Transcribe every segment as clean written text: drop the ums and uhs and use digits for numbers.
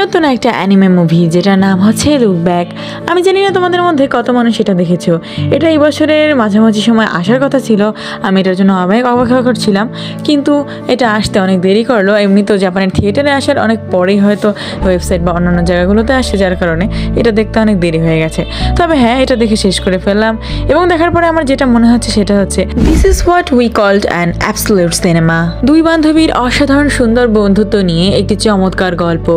নতুন একটা anime movie যেটার নাম হচ্ছে লুক ব্যাক। আমি জানি না তোমাদের মধ্যে কত মানুষ এটা দেখেছো। এটা এই বছরের মাঝামাঝি সময় আসার কথা ছিল। আমি এটার জন্য অনেক অপেক্ষা করছিলাম, কিন্তু এটা আসতে অনেক দেরি করলো। এমনি তো জাপানের থিয়েটারে আসার অনেক পরেই হয়তো ওয়েবসাইট বা অন্যান্য জায়গাগুলোতে আসে, যার কারণে এটা দেখতে অনেক দেরি হয়ে গেছে। তবে হ্যাঁ, এটা দেখে শেষ করে ফেললাম এবং দেখার পরে আমার যেটা মনে হচ্ছে সেটা হচ্ছে this is what we called an absolute cinema. দুই বান্ধবীর অসাধারণ সুন্দর বন্ধুত্ব নিয়ে একটি চমৎকার গল্প।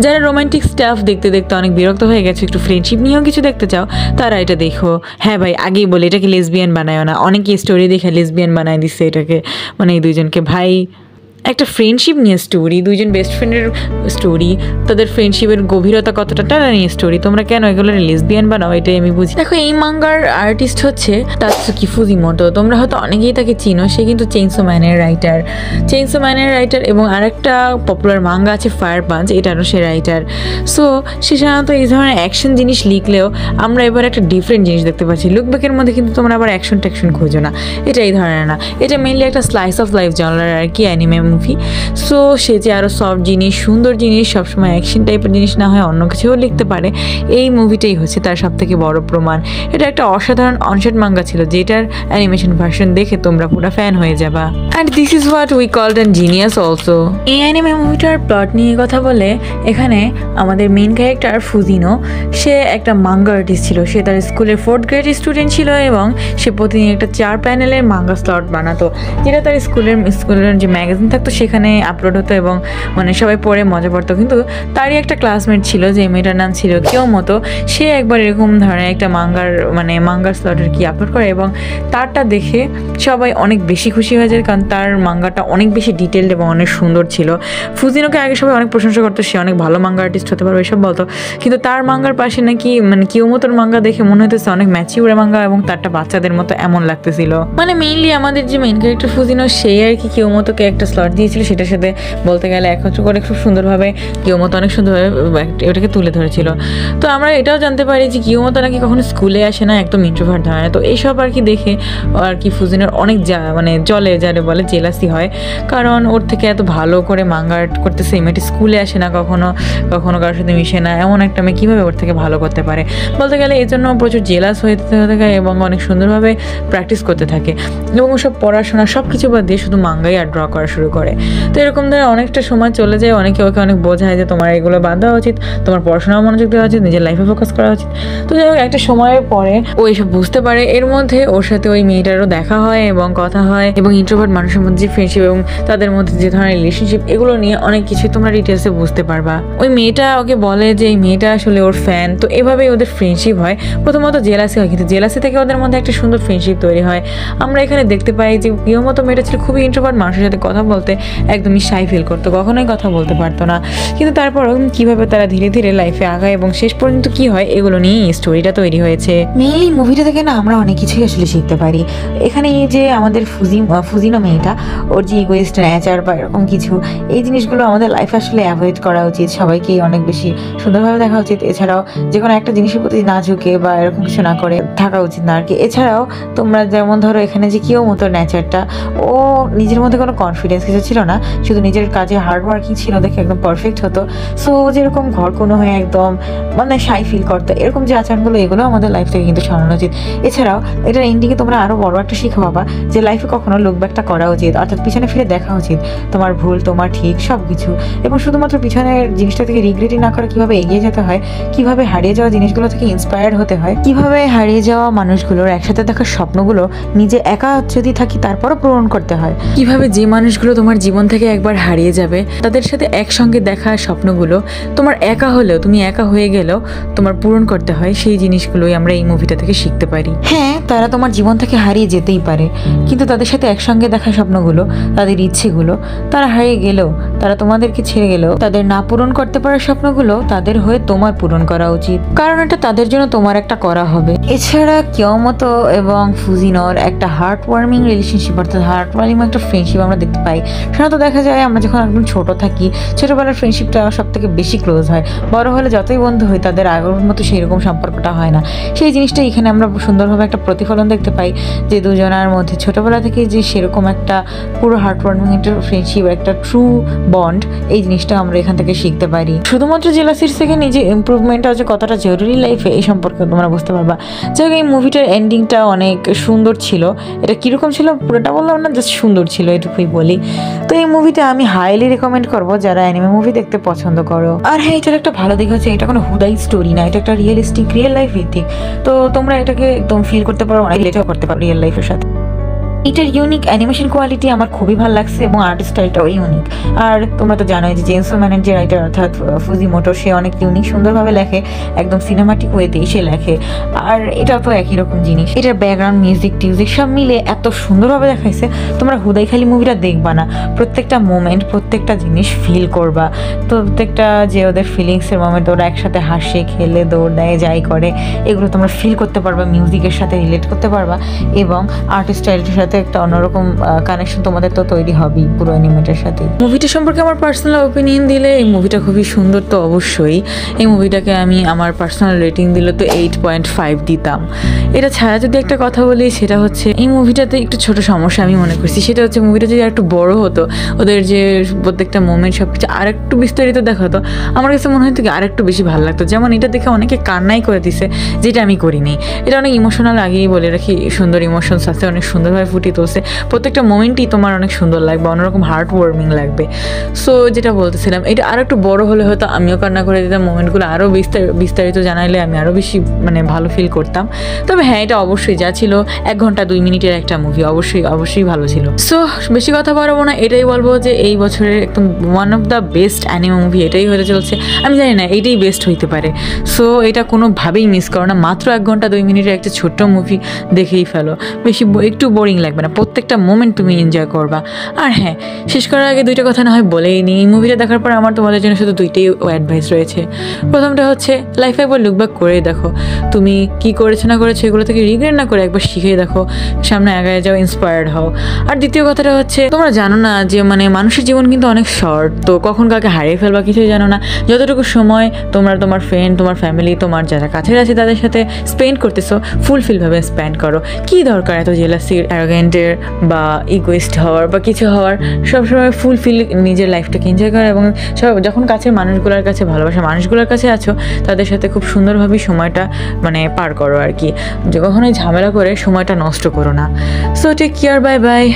যারা রোমান্টিক স্টাফ দেখতে দেখতে অনেক বিরক্ত হয়ে গেছে, একটু ফ্রেন্ডশিপ নিয়েও কিছু দেখতে চাও, তারা এটা দেখো। হ্যাঁ ভাই, আগেই বলে এটাকে লেসবিয়ান বানায়ও না। অনেকে স্টোরি দেখে লেসবিয়ান বানায় দিচ্ছে এটাকে, মানে এই দুইজনকে। ভাই, একটা ফ্রেন্ডশিপ নিয়ে স্টোরি, দুইজন বেস্ট ফ্রেন্ডের স্টোরি, তাদের ফ্রেন্ডশিপের গভীরতা কতটা টানা নিয়ে স্টোরি, তোমরা কেন এগুলো লেসবিয়ান বানাও? এটাই আমি বুঝি। দেখো, এই মাঙ্গার আর্টিস্ট হচ্ছে তাৎসুকি ফুজিমোটো। তোমরা হয়তো অনেকেই তাকে চিনো, সে কিন্তু চেইনসো ম্যানের রাইটার এবং আরেকটা পপুলার মাঙ্গা আছে ফায়ার পাঞ্চ, এটারও সে রাইটার। সো সে সাধারণত এই ধরনের অ্যাকশন জিনিস লিখলেও আমরা এবার একটা ডিফারেন্ট জিনিস দেখতে পাচ্ছি। লুকব্যাকের মধ্যে কিন্তু তোমরা আবার অ্যাকশন ট্যাকশন খোঁজো না, এটা এই ধরনের না। এটা মেনলি একটা স্লাইস অফ লাইফ জনরার আর কি, অ্যানিমে মুভি। সো সে যে আরও সফট জিনিস, সুন্দর জিনিস, সবসময় অ্যাকশন টাইপের জিনিস না হয় অন্য কিছুও লিখতে পারে, এই মুভিটাই হচ্ছে তার সব থেকে বড় প্রমাণ। এটা একটা অসাধারণ অনশেট মাঙ্গা ছিল, যেটার অ্যানিমেশন ভার্সন দেখে তোমরা পুরো ফ্যান হয়ে যাবা। And this is what we called an genius also. এই অ্যানিমে মুভিটার প্লট নিয়ে কথা বলে, এখানে আমাদের মেইন ক্যারেক্টার ফুজিনো, সে একটা মাঙ্গা আর্টিস্ট ছিল। সে তার স্কুলের 4th গ্রেড স্টুডেন্ট ছিল এবং সে প্রতিদিন একটা 4 প্যানেলের মাঙ্গা স্লট বানাতো, যেটা তার স্কুলের যে ম্যাগাজিন থাকতো সেখানে আপলোড হতো এবং মানে সবাই পড়ে মজা পড়তো। কিন্তু তারই একটা ক্লাসমেট ছিল, যে মেয়েটার নাম ছিল কিয়োমোতো। সে একবার এরকম ধরনের একটা মাঙ্গার স্লটের কি আপলোড করে এবং তারটা দেখে সবাই অনেক বেশি খুশি হয়ে যায়, কারণ তার মাঙ্গাটা অনেক বেশি ডিটেলড এবং অনেক সুন্দর ছিল। ফুজিনোকে আগে সবাই অনেক প্রশংসা করতো, সে অনেক ভালো মাঙ্গা আর্টিস্ট হতে পারবে এসব বলতো, কিন্তু তার মাঙ্গার পাশে নাকি মানে কিয়োমোতোর মাঙ্গা দেখে মনে হতেছে অনেক ম্যাচিউর মাঙ্গা এবং তারটা বাচ্চাদের মতো এমন লাগতেছিল। মানে মেইনলি আমাদের যে মেইন ক্যারেক্টার ফুজিনো, সেই আর কি কিয়োমোতোকে একটা স্লট দিয়েছিল, সেটার সাথে বলতে গেলে একত্র করে খুব সুন্দরভাবে কিয়োমোতো অনেক সুন্দরভাবে ওটাকে তুলে ধরেছিল। তো আমরা এটাও জানতে পারি যে কিয়োমোতো নাকি কখনো স্কুলে আসে না, একদম ইন্ট্রোভার্ট ধরনের। তো এইসব আর কি দেখে আর কি ফুজিনোর অনেক মানে যারে বলে জেলাসি হয়, কারণ ওর থেকে এত ভালো করে মাঙ্গা আর্ট করতেছে, এই মেয়েটি স্কুলে আসে না, কখনো কারোর সাথে মিশে না, এমন একটা মেয়ে কীভাবে ওর থেকে ভালো করতে পারে? বলতে গেলে এই জন্য প্রচুর জেলাস হয়ে থাকে এবং অনেক সুন্দরভাবে প্র্যাকটিস করতে থাকে এবং সব পড়াশোনা সব কিছু বাদ দিয়ে শুধু মাঙ্গাই আর ড্র করা শুরু করে। তো এরকম ধরে অনেকটা সময় চলে যায়, অনেকে ওকে অনেক বোঝায় যে তোমার এগুলো বাদ দেওয়া উচিত, তোমার পড়াশোনাও মনোযোগ দেওয়া উচিত, নিজের লাইফে ফোকাস করা উচিত। তো যাই হোক, একটা সময়ের পরে ও এসব বুঝতে পারে। এর মধ্যে ওর সাথে ওই মেয়েটারও দেখা হয় এবং কথা হয় এবং ইন্ট্রোভার্ট মানুষের মধ্যে যে ফ্রেন্ডশিপ এবং তাদের মধ্যে যে ধরনের রিলেশনশিপ, এগুলো নিয়ে অনেক কিছু তোমরা ডিটেলসে বুঝতে পারবা। ওই মেয়েটা ওকে বলে যে এই মেয়েটা আসলে ওর ফ্যান। তো এভাবেই ওদের ফ্রেন্ডশিপ হয়। প্রথমত জেলাসি হয়, কিন্তু জেলাসি থেকে ওদের মধ্যে একটা সুন্দর ফ্রেন্ডশিপ তৈরি হয়। আমরা এখানে দেখতে পাই যে কিয়োমোতো মেয়েটা ছিল খুবই ইন্ট্রোভার্ট, মানুষের সাথে কথা বলতে একদমই শাই ফিল করতো, কখনোই কথা বলতে পারতো না। কিন্তু তারপরও কীভাবে তারা ধীরে ধীরে লাইফে আগায় এবং শেষ পর্যন্ত কি হয়, এগুলো নিয়েই স্টোরিটা তৈরি হয়েছে। মেইনলি মুভিটা থেকে না আমরা অনেক কিছুই আসলে শিখতে পারি। এখানে এই যে আমাদের ফুজিনো মেয়েটা, ওর যে ইগোইস্ট নেচার বা এরকম কিছু, এই জিনিসগুলো আমাদের লাইফে আসলে অ্যাভয়েড করা উচিত। সবাইকেই অনেক বেশি সুন্দরভাবে দেখা উচিত। এছাড়াও যে কোনো একটা জিনিসের প্রতি না ঝুঁকে বা এরকম কিছু না করে থাকা উচিত না আর কি। এছাড়াও তোমরা যেমন ধরো এখানে যে কিয়োমোতো নেচারটা, ও নিজের মধ্যে কোনো কনফিডেন্স কিছু ছিল না, শুধু নিজের কাজে হার্ড ওয়ার্কিং ছিল দেখে একদম পারফেক্ট হতো। সো যেরকম ঘর কোনো হয়ে একদম মানে শাই ফিল করতো, এরকম যে আচরণগুলো, এগুলো আমাদের লাইফ থেকে কিন্তু সরানো উচিত। এছাড়াও এটার এন্ডিংয়ে তোমরা আরও বড় একটা শিক্ষা পাবা যে লাইফে কখনো লুক ব্যাকটা করা উচিত, অর্থাৎ পিছনে ফিরে দেখা উচিত তোমার ভুল, তোমার ঠিক সব কিছু, এবং শুধুমাত্র পিছনের জিনিসটা থেকে রিগ্রেটই না করে কীভাবে এগিয়ে যেতে হয়, কীভাবে হারিয়ে যাওয়া জিনিসগুলো থেকে ইন্সপায়ার্ড হতে হয়, কীভাবে হারিয়ে যাওয়া মানুষগুলোর একসাথে দেখার স্বপ্নগুলো নিজে একা যদি থাকি তারপরও পূরণ করতে হয়, কিভাবে যে মানুষগুলো তোমার জীবন থেকে একবার হারিয়ে যাবে তাদের সাথে একসঙ্গে দেখা স্বপ্নগুলো তোমার একা হলেও, তুমি একা হয়ে গেলেও তোমার পূরণ করতে হয়, সেই জিনিসগুলোই আমরা এই মুভিটা থেকে শিখতে পারি। হ্যাঁ, তারা তোমার জীবন থেকে হারিয়ে যেতেই পারে, কিন্তু তাদের সাথে একসঙ্গে দেখা স্বপ্নগুলো, তাদের ইচ্ছেগুলো, তারা হারিয়ে গেলেও, তারা তোমাদেরকে ছেড়ে গেলেও, তাদের না পূরণ করতে পারার স্বপ্নগুলো তাদের হয়ে তোমার পূরণ করা উচিত, কারণ এটা তাদের জন্য তোমার একটা করা হবে। এছাড়া কিয়োমোতো এবং ফুজিনোর একটা হার্ট ওয়ার্মিং রিলেশনশিপ, অর্থাৎ হার্ট ওয়ার্মিং একটা ফ্রেন্ডশিপ আমরা দেখতে পাই। সাধারণত দেখা যায় আমরা যখন একদম ছোট থাকি, ছোটবেলার ফ্রেন্ডশিপটা সব থেকে বেশি ক্লোজ হয়। বড় হলে যতই বন্ধু হয় তাদের আগের মতো সেই রকম সম্পর্কটা হয় না। সেই জিনিসটা এখানে আমরা সুন্দরভাবে একটা প্রতিফলন দেখতে পাই যে দুজনের মধ্যে ছোটবেলা থেকে যে সেরকম একটা পুরো হার্ট ওয়ার্মিং একটা ফ্রেন্ডশিপ, একটা ট্রু বন্ড, এই জিনিসটা আমরা এখান থেকে শিখতে পারি। শুধুমাত্র জেলাসির থেকে নিজে ইমপ্রুভমেন্ট আছে কতটা জরুরি লাইফে এই সম্পর্কে তোমরা বুঝতে পারবা। যাই হোক, এই মুভিটার এন্ডিংটা অনেক সুন্দর ছিল। এটা কীরকম ছিল পুরোটা বললাম না, জাস্ট সুন্দর ছিল এটুকুই বলি। তো এই মুভিটা আমি হাইলি রেকমেন্ড করবো যারা অ্যানিমে মুভি দেখতে পছন্দ করো। আর হ্যাঁ, এটার একটা ভালো দিক হচ্ছে এটা কোনো হুদাই স্টোরি না, এটা একটা রিয়েল লাইফ ভিত্তিক। তো তোমরা এটাকে একদম ফিল করতে পারো, অনেক রিলেটও করতে পারো রিয়েল লাইফের সাথে। এটার ইউনিক অ্যানিমেশন কোয়ালিটি আমার খুবই ভালো লাগছে এবং আর্ট স্টাইলটাও ইউনিক। আর তোমরা তো জানোই যে চেইনসো ম্যানের যে রাইটার অর্থাৎ ফুজিমোটো, সে অনেক ইউনিক সুন্দরভাবে লেখে, একদম সিনেমাটিক ওয়েতেই সে লেখে। আর এটাও তো একই রকম জিনিস, এটার ব্যাকগ্রাউন্ড মিউজিক সব মিলে এত সুন্দরভাবে দেখাইছে। তোমরা হুদাই খালি মুভিটা দেখবা না, প্রত্যেকটা মোমেন্ট প্রত্যেকটা জিনিস ফিল করবা। তো প্রত্যেকটা যে ওদের ফিলিংসের মোমেন্ট, ওরা একসাথে হাসে খেলে দৌড় দেয় যাই করে, এগুলো তোমরা ফিল করতে পারবা, মিউজিকের সাথে রিলেট করতে পারবা এবং আর্ট স্টাইলটার সাথে একটা অন্যরকম কানেকশন তোমাদের তো তৈরি হবেই পুরো অ্যানিমেটের সাথে। মুভিটা সম্পর্কে আমার পার্সোনাল ওপিনিয়ন দিলে এই মুভিটা খুবই সুন্দর, তো অবশ্যই এই মুভিটাকে আমি আমার পার্সোনাল রেটিং দিলে তো 8.5 দিতাম। এটা ছাড়া যদি একটা কথা বলি, সেটা হচ্ছে এই মুভিটাতে একটু ছোট সমস্যা আমি মনে করছি, সেটা হচ্ছে মুভিটা যদি একটু বড় হতো, ওদের যে প্রত্যেকটা মোমেন্ট সব কিছু আর একটু বিস্তারিত দেখাতো, আমার কাছে মনে হতো কি আর একটু বেশি ভালো লাগতো। যেমন এটা দেখে অনেকে কান্নাই করে দিছে, যেটা আমি করিনি। এটা অনেক ইমোশনাল, আগেই বলে রাখি, সুন্দর ইমোশনস আছে, অনেক সুন্দরভাবে ফুটিয়ে তুলছে। প্রত্যেকটা মোমেন্টই তোমার অনেক সুন্দর লাগবে, অন্যরকম হার্ট ওয়ার্মিং লাগবে। সো যেটা বলতেছিলাম, এটা আর একটু বড় হলে হয়তো আমিও কান্না করে দিতাম, মোমেন্টগুলো আরও বিস্তারিত জানাইলে আমি আরও বেশি ভালো ফিল করতাম। তবে হ্যাঁ, এটা অবশ্যই যা ছিল 1 ঘন্টা 2 মিনিটের একটা মুভি, অবশ্যই ভালো ছিল। সো বেশি কথা পারবো না, এটাই বলবো যে এই বছরের একদম one of the best anime movie এটাই হতে চলছে। আমি জানি না এইটাই বেস্ট হইতে পারে। সো এটা কোনোভাবেই মিস করো না, মাত্র 1 ঘন্টা 2 মিনিটের একটা ছোট্ট মুভি দেখেই ফেলো, বেশি একটু বোরিং লাগবে না, প্রত্যেকটা মোমেন্ট তুমি এনজয় করবা। আর হ্যাঁ, শেষ করার আগে 2টা কথা না হয় বলেই নিই। এই মুভিটা দেখার পর আমার তোমাদের জন্য শুধু 2টাই অ্যাডভাইস রয়েছে। প্রথমটা হচ্ছে লাইফে একবার লুক ব্যাক করে দেখো, তুমি কি করেছো না করেছো এগুলো থেকে রিগ্রেট না করে একবার শিখে দেখো, সামনে আগায় যাও, ইন্সপায়ার্ড হও। আর দ্বিতীয় কথাটা হচ্ছে, তোমরা জানো না যে মানুষের জীবন কিন্তু অনেক শর্ট, তো কখন কাকে হারিয়ে ফেলবা কিছুই জানো না। যতটুকু সময় তোমরা তোমার ফ্রেন্ড, তোমার ফ্যামিলি, তোমার যারা কাছের আছে তাদের সাথে স্পেন্ড করতেছো, ফুলফিলভাবে স্পেন্ড করো। কি দরকার এত জেলাসির, অ্যারোগেন্টের বা ইগোইস্ট হওয়ার বা কিছু হওয়ার? সবসময় ফুলফিল নিজের লাইফটাকে এনজয় করা এবং যখন কাছের মানুষগুলোর কাছে, ভালোবাসা মানুষগুলোর কাছে আছো, তাদের সাথে খুব সুন্দরভাবে সময়টা পার করো আর কি। যে কখনোই ঝামেলা করে সময়টা নষ্ট করো না। So take care, bye by.